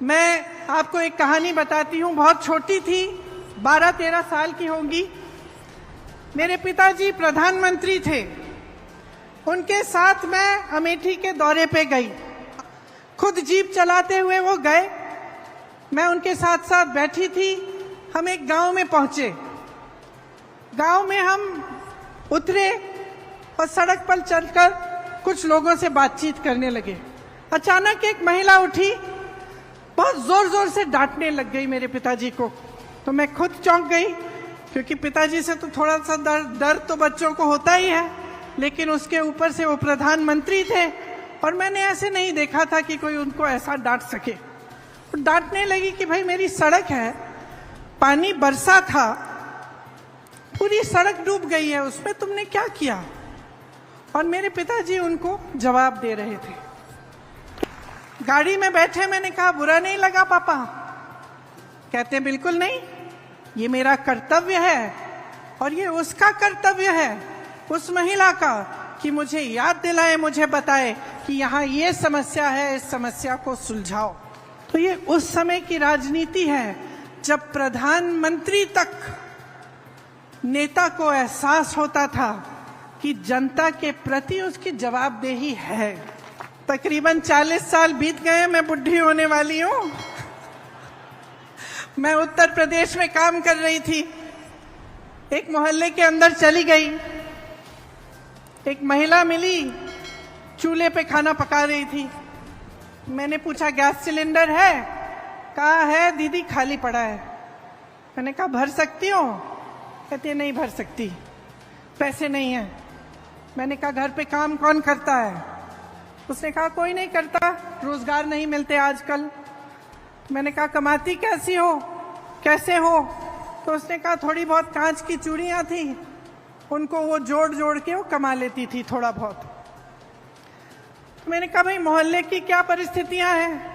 मैं आपको एक कहानी बताती हूँ। बहुत छोटी थी, 12-13 साल की होंगी। मेरे पिताजी प्रधानमंत्री थे। उनके साथ मैं अमेठी के दौरे पे गई। खुद जीप चलाते हुए वो गए, मैं उनके साथ साथ बैठी थी। हम एक गांव में पहुंचे। गांव में हम उतरे और सड़क पर चलकर कुछ लोगों से बातचीत करने लगे। अचानक एक महिला उठी, बहुत जोर जोर से डांटने लग गई मेरे पिताजी को। तो मैं खुद चौंक गई, क्योंकि पिताजी से तो थोड़ा सा डर तो बच्चों को होता ही है, लेकिन उसके ऊपर से वो प्रधानमंत्री थे और मैंने ऐसे नहीं देखा था कि कोई उनको ऐसा डांट सके। डांटने लगी कि भाई मेरी सड़क है, पानी बरसा था, पूरी सड़क डूब गई है, उसमें तुमने क्या किया? और मेरे पिताजी उनको जवाब दे रहे थे। गाड़ी में बैठे मैंने कहा, बुरा नहीं लगा पापा? कहते बिल्कुल नहीं, ये मेरा कर्तव्य है और ये उसका कर्तव्य है, उस महिला का, कि मुझे याद दिलाए, मुझे बताए कि यहाँ ये समस्या है, इस समस्या को सुलझाओ। तो ये उस समय की राजनीति है जब प्रधानमंत्री तक नेता को एहसास होता था कि जनता के प्रति उसकी जवाबदेही है। तकरीबन 40 साल बीत गए, मैं बुढ़ी होने वाली हूँ। मैं उत्तर प्रदेश में काम कर रही थी। एक मोहल्ले के अंदर चली गई, एक महिला मिली, चूल्हे पे खाना पका रही थी। मैंने पूछा, गैस सिलेंडर है? कहा है दीदी, खाली पड़ा है। मैंने कहा भर सकती हो? कहती नहीं भर सकती, पैसे नहीं है। मैंने कहा घर पे काम कौन करता है? उसने कहा कोई नहीं करता, रोजगार नहीं मिलते आजकल। मैंने कहा कमाती कैसी हो, कैसे हो? तो उसने कहा थोड़ी बहुत कांच की चूड़ियां थी, उनको वो जोड़ जोड़ के वो कमा लेती थी थोड़ा बहुत। मैंने कहा भाई मोहल्ले की क्या परिस्थितियां हैं?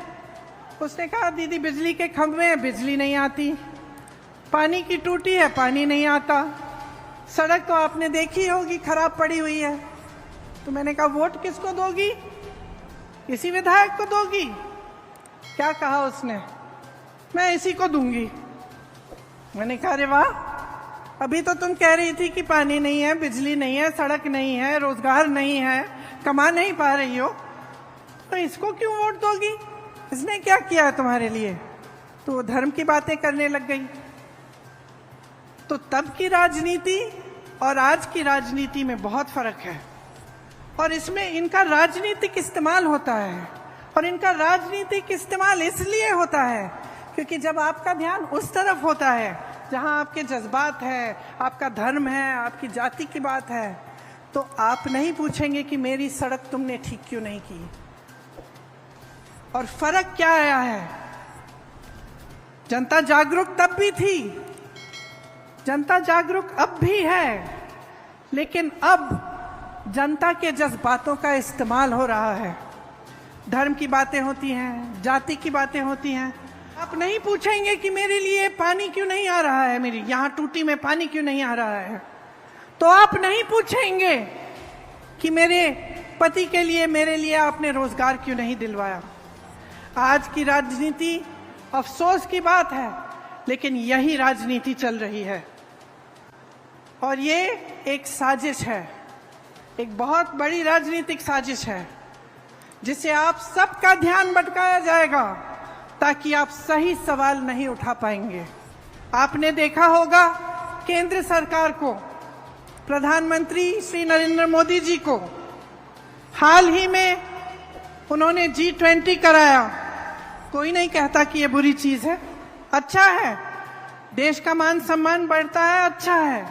उसने कहा दीदी बिजली के खंभे हैं, बिजली नहीं आती, पानी की टूटी है, पानी नहीं आता, सड़क तो आपने देखी होगी खराब पड़ी हुई है। तो मैंने कहा वोट किसको दोगी? इसी विधायक को दोगी? क्या कहा उसने? मैं इसी को दूंगी। मैंने कहा अरे वाह, अभी तो तुम कह रही थी कि पानी नहीं है, बिजली नहीं है, सड़क नहीं है, रोजगार नहीं है, कमा नहीं पा रही हो, तो इसको क्यों वोट दोगी? इसने क्या किया है तुम्हारे लिए? तो वो धर्म की बातें करने लग गई। तो तब की राजनीति और आज की राजनीति में बहुत फर्क है, और इसमें इनका राजनीतिक इस्तेमाल होता है। और इनका राजनीतिक इस्तेमाल इसलिए होता है क्योंकि जब आपका ध्यान उस तरफ होता है जहां आपके जज्बात है, आपका धर्म है, आपकी जाति की बात है, तो आप नहीं पूछेंगे कि मेरी सड़क तुमने ठीक क्यों नहीं की। और फर्क क्या आया है? जनता जागरूक तब भी थी, जनता जागरूक अब भी है, लेकिन अब जनता के जज्बातों का इस्तेमाल हो रहा है। धर्म की बातें होती हैं, जाति की बातें होती हैं। आप नहीं पूछेंगे कि मेरे लिए पानी क्यों नहीं आ रहा है, मेरी यहाँ टूटी में पानी क्यों नहीं आ रहा है। तो आप नहीं पूछेंगे कि मेरे पति के लिए, मेरे लिए आपने रोजगार क्यों नहीं दिलवाया। आज की राजनीति, अफसोस की बात है, लेकिन यही राजनीति चल रही है। और ये एक साजिश है, एक बहुत बड़ी राजनीतिक साजिश है, जिसे आप सबका ध्यान भटकाया जाएगा ताकि आप सही सवाल नहीं उठा पाएंगे। आपने देखा होगा केंद्र सरकार को, प्रधानमंत्री श्री नरेंद्र मोदी जी को हाल ही में उन्होंने G20 कराया। कोई नहीं कहता कि ये बुरी चीज है, अच्छा है, देश का मान सम्मान बढ़ता है, अच्छा है।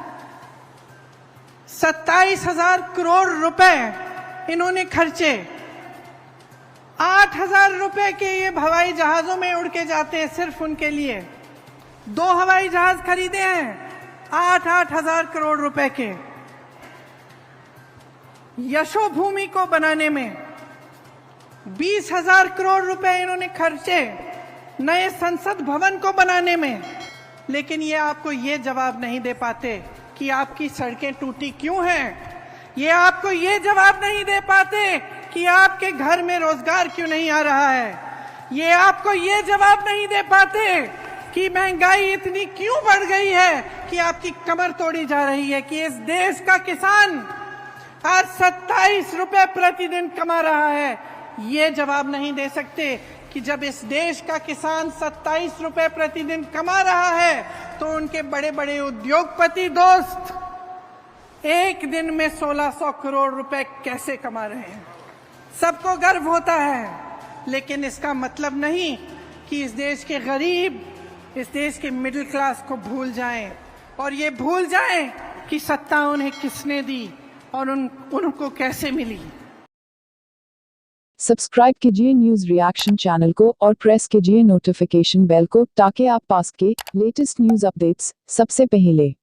27,000 करोड़ रुपए इन्होंने खर्चे। 8,000 रुपए के ये हवाई जहाजों में उड़ के जाते हैं सिर्फ उनके लिए। 2 हवाई जहाज खरीदे हैं 8,000 करोड़ रुपए के। यशोभूमि को बनाने में 20,000 करोड़ रुपए इन्होंने खर्चे, नए संसद भवन को बनाने में। लेकिन ये आपको ये जवाब नहीं दे पाते कि आपकी सड़कें टूटी क्यों हैं। ये आपको ये जवाब नहीं दे पाते कि आपके घर में रोजगार क्यों नहीं आ रहा है। ये आपको ये जवाब नहीं दे पाते कि महंगाई इतनी क्यों बढ़ गई है कि आपकी कमर तोड़ी जा रही है, कि इस देश का किसान आज 27 रुपए प्रतिदिन कमा रहा है। ये जवाब नहीं दे सकते कि जब इस देश का किसान 27 रुपए प्रतिदिन कमा रहा है तो उनके बड़े बड़े उद्योगपति दोस्त एक दिन में 1600 करोड़ रुपए कैसे कमा रहे हैं। सबको गर्व होता है, लेकिन इसका मतलब नहीं कि इस देश के गरीब, इस देश के मिडिल क्लास को भूल जाएं और ये भूल जाएं कि सत्ता उन्हें किसने दी और उनको कैसे मिली। सब्सक्राइब कीजिए न्यूज रिएक्शन चैनल को और प्रेस कीजिए नोटिफिकेशन बेल को ताकि आप पास के लेटेस्ट न्यूज अपडेट्स सबसे पहले